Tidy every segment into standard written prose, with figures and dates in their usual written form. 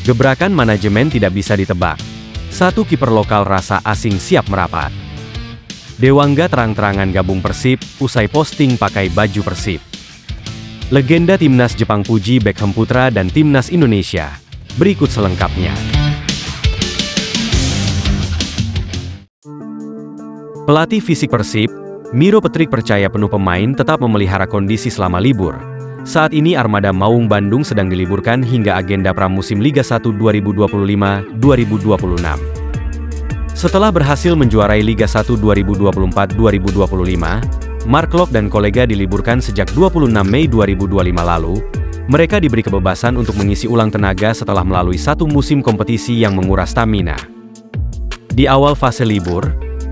Gebrakan manajemen tidak bisa ditebak. Satu kiper lokal rasa asing siap merapat. Dewangga terang-terangan gabung Persib, usai posting pakai baju Persib. Legenda Timnas Jepang puji Beckham Putra dan Timnas Indonesia. Berikut selengkapnya. Pelatih fisik Persib, Miro Petrik percaya penuh pemain tetap memelihara kondisi selama libur. Saat ini armada Maung Bandung sedang diliburkan hingga agenda pramusim Liga 1 2025-2026. Setelah berhasil menjuarai Liga 1 2024-2025, Mark Klok dan kolega diliburkan sejak 26 Mei 2025 lalu. Mereka diberi kebebasan untuk mengisi ulang tenaga setelah melalui satu musim kompetisi yang menguras stamina. Di awal fase libur,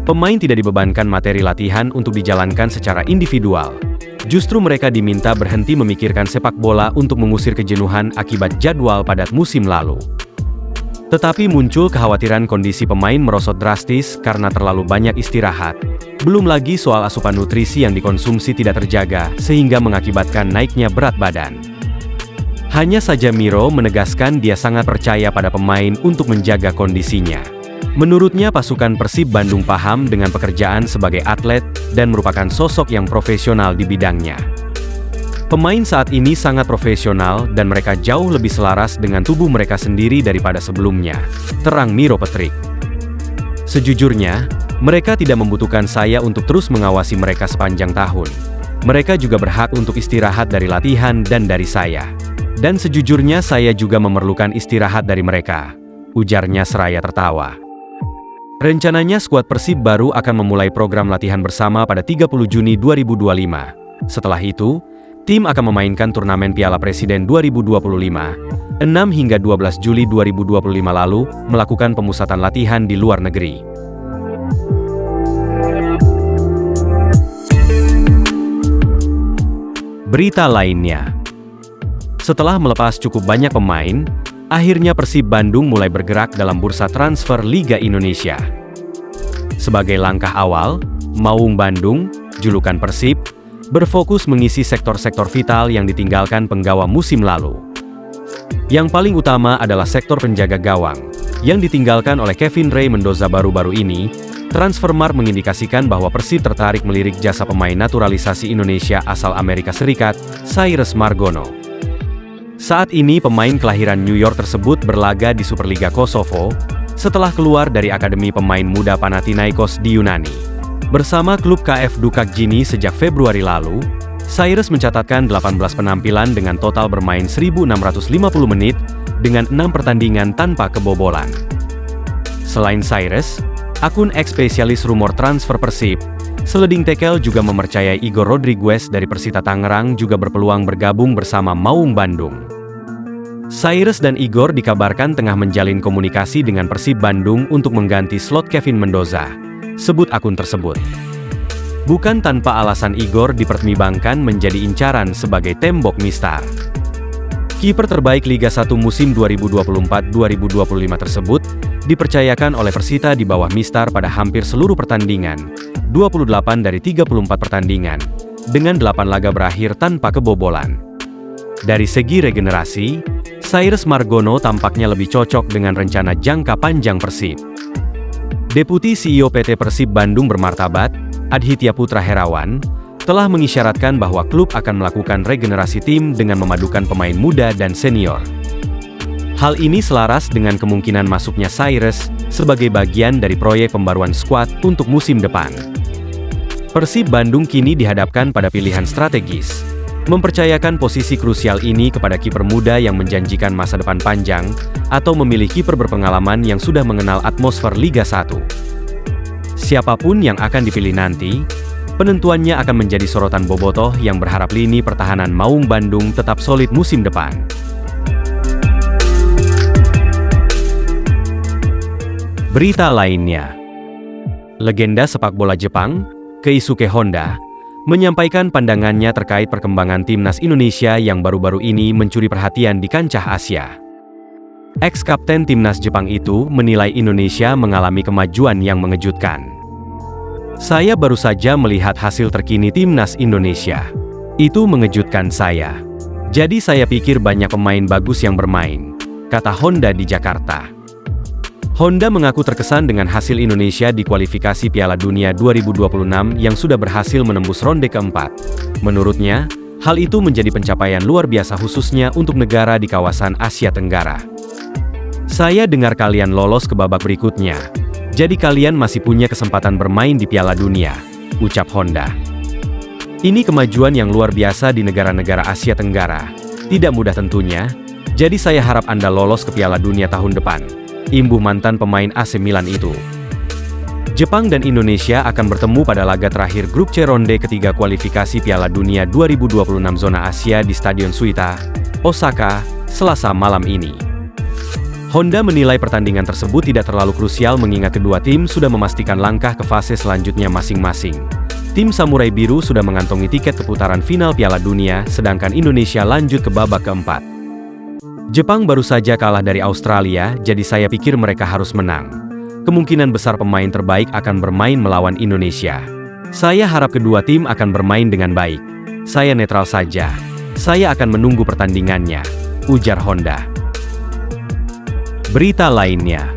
pemain tidak dibebankan materi latihan untuk dijalankan secara individual. Justru mereka diminta berhenti memikirkan sepak bola untuk mengusir kejenuhan akibat jadwal padat musim lalu. Tetapi muncul kekhawatiran kondisi pemain merosot drastis karena terlalu banyak istirahat. Belum lagi soal asupan nutrisi yang dikonsumsi tidak terjaga sehingga mengakibatkan naiknya berat badan. Hanya saja Miro menegaskan dia sangat percaya pada pemain untuk menjaga kondisinya. Menurutnya pasukan Persib Bandung paham dengan pekerjaan sebagai atlet dan merupakan sosok yang profesional di bidangnya. Pemain saat ini sangat profesional dan mereka jauh lebih selaras dengan tubuh mereka sendiri daripada sebelumnya, terang Miro Petrik. Sejujurnya, mereka tidak membutuhkan saya untuk terus mengawasi mereka sepanjang tahun. Mereka juga berhak untuk istirahat dari latihan dan dari saya. Dan sejujurnya saya juga memerlukan istirahat dari mereka, ujarnya seraya tertawa. Rencananya skuad Persib baru akan memulai program latihan bersama pada 30 Juni 2025. Setelah itu, tim akan memainkan turnamen Piala Presiden 2025. 6 hingga 12 Juli 2025 lalu, melakukan pemusatan latihan di luar negeri. Berita lainnya. Setelah melepas cukup banyak pemain, akhirnya Persib Bandung mulai bergerak dalam bursa transfer Liga Indonesia. Sebagai langkah awal, Maung Bandung, julukan Persib, berfokus mengisi sektor-sektor vital yang ditinggalkan penggawa musim lalu. Yang paling utama adalah sektor penjaga gawang, yang ditinggalkan oleh Kevin Ray Mendoza baru-baru ini. Transfermarkt mengindikasikan bahwa Persib tertarik melirik jasa pemain naturalisasi Indonesia asal Amerika Serikat, Cyrus Margono. Saat ini pemain kelahiran New York tersebut berlaga di Superliga Kosovo, setelah keluar dari Akademi Pemain Muda Panathinaikos di Yunani. Bersama klub KF Dukakjini sejak Februari lalu, Cyrus mencatatkan 18 penampilan dengan total bermain 1.650 menit, dengan 6 pertandingan tanpa kebobolan. Selain Cyrus, akun ex-spesialis rumor transfer Persib, Seleding Tekel juga mempercayai Igor Rodriguez dari Persita Tangerang juga berpeluang bergabung bersama Maung Bandung. Cyrus dan Igor dikabarkan tengah menjalin komunikasi dengan Persib Bandung untuk mengganti slot Kevin Mendoza, sebut akun tersebut. Bukan tanpa alasan Igor dipertimbangkan menjadi incaran sebagai tembok mistar. Kiper terbaik Liga 1 musim 2024-2025 tersebut dipercayakan oleh Persita di bawah mistar pada hampir seluruh pertandingan, 28 dari 34 pertandingan, dengan 8 laga berakhir tanpa kebobolan. Dari segi regenerasi, Cyrus Margono tampaknya lebih cocok dengan rencana jangka panjang Persib. Deputi CEO PT Persib Bandung bermartabat, Adhitya Putra Herawan, telah mengisyaratkan bahwa klub akan melakukan regenerasi tim dengan memadukan pemain muda dan senior. Hal ini selaras dengan kemungkinan masuknya Cyrus sebagai bagian dari proyek pembaruan skuad untuk musim depan. Persib Bandung kini dihadapkan pada pilihan strategis, mempercayakan posisi krusial ini kepada kiper muda yang menjanjikan masa depan panjang, atau memilih kiper berpengalaman yang sudah mengenal atmosfer Liga 1. Siapapun yang akan dipilih nanti, penentuannya akan menjadi sorotan bobotoh yang berharap lini pertahanan Maung Bandung tetap solid musim depan. Berita lainnya. Legenda sepak bola Jepang, Keisuke Honda, menyampaikan pandangannya terkait perkembangan timnas Indonesia yang baru-baru ini mencuri perhatian di kancah Asia. Ex-kapten timnas Jepang itu menilai Indonesia mengalami kemajuan yang mengejutkan. Saya baru saja melihat hasil terkini timnas Indonesia. Itu mengejutkan saya. Jadi saya pikir banyak pemain bagus yang bermain. kata Honda di Jakarta. Honda mengaku terkesan dengan hasil Indonesia di kualifikasi Piala Dunia 2026 yang sudah berhasil menembus ronde keempat. Menurutnya, hal itu menjadi pencapaian luar biasa khususnya untuk negara di kawasan Asia Tenggara. Saya dengar kalian lolos ke babak berikutnya, jadi kalian masih punya kesempatan bermain di Piala Dunia, ucap Honda. Ini kemajuan yang luar biasa di negara-negara Asia Tenggara. Tidak mudah tentunya, jadi saya harap Anda lolos ke Piala Dunia tahun depan, imbuh mantan pemain AC Milan itu. Jepang dan Indonesia akan bertemu pada laga terakhir grup C ronde ketiga kualifikasi Piala Dunia 2026 zona Asia di Stadion Suita, Osaka, Selasa malam ini. Honda menilai pertandingan tersebut tidak terlalu krusial mengingat kedua tim sudah memastikan langkah ke fase selanjutnya masing-masing. Tim Samurai Biru sudah mengantongi tiket ke putaran final Piala Dunia, sedangkan Indonesia lanjut ke babak keempat. Jepang baru saja kalah dari Australia, jadi saya pikir mereka harus menang. Kemungkinan besar pemain terbaik akan bermain melawan Indonesia. Saya harap kedua tim akan bermain dengan baik. Saya netral saja. Saya akan menunggu pertandingannya, ujar Honda. Berita lainnya.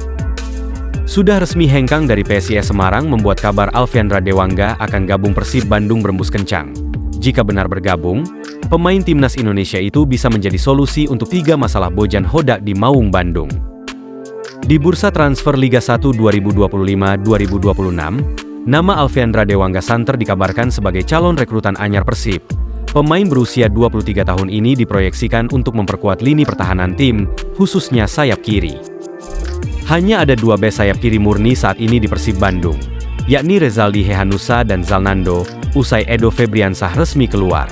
Sudah resmi hengkang dari PSIS Semarang membuat kabar Alfiandra Dewangga akan gabung Persib Bandung berembus kencang. Jika benar bergabung, pemain timnas Indonesia itu bisa menjadi solusi untuk 3 masalah Bojan Hodak di Maung, Bandung. Di bursa transfer Liga 1 2025-2026, nama Alfiandra Dewangga santer dikabarkan sebagai calon rekrutan anyar Persib. Pemain berusia 23 tahun ini diproyeksikan untuk memperkuat lini pertahanan tim, khususnya sayap kiri. Hanya ada 2 bek sayap kiri murni saat ini di Persib Bandung, yakni Rezaldi Hehanussa dan Zalnando, usai Edo Febriansah resmi keluar.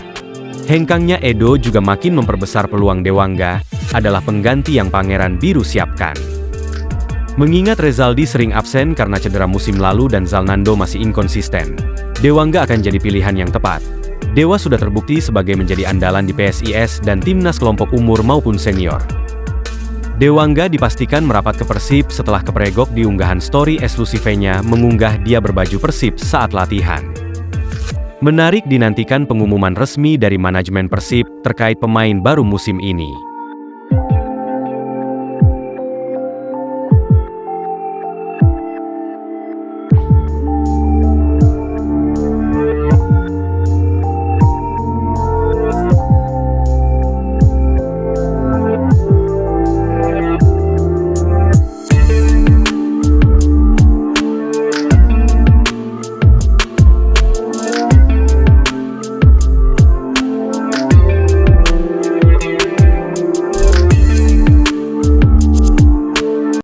Hengkangnya Edo juga makin memperbesar peluang Dewangga, adalah pengganti yang Pangeran Biru siapkan. Mengingat Rezaldi sering absen karena cedera musim lalu dan Zalnando masih inkonsisten, Dewangga akan jadi pilihan yang tepat. Dewa sudah terbukti sebagai menjadi andalan di PSIS dan timnas kelompok umur maupun senior. Dewangga dipastikan merapat ke Persib setelah keperegok di unggahan story eksklusifnya mengunggah dia berbaju Persib saat latihan. Menarik dinantikan pengumuman resmi dari manajemen Persib terkait pemain baru musim ini.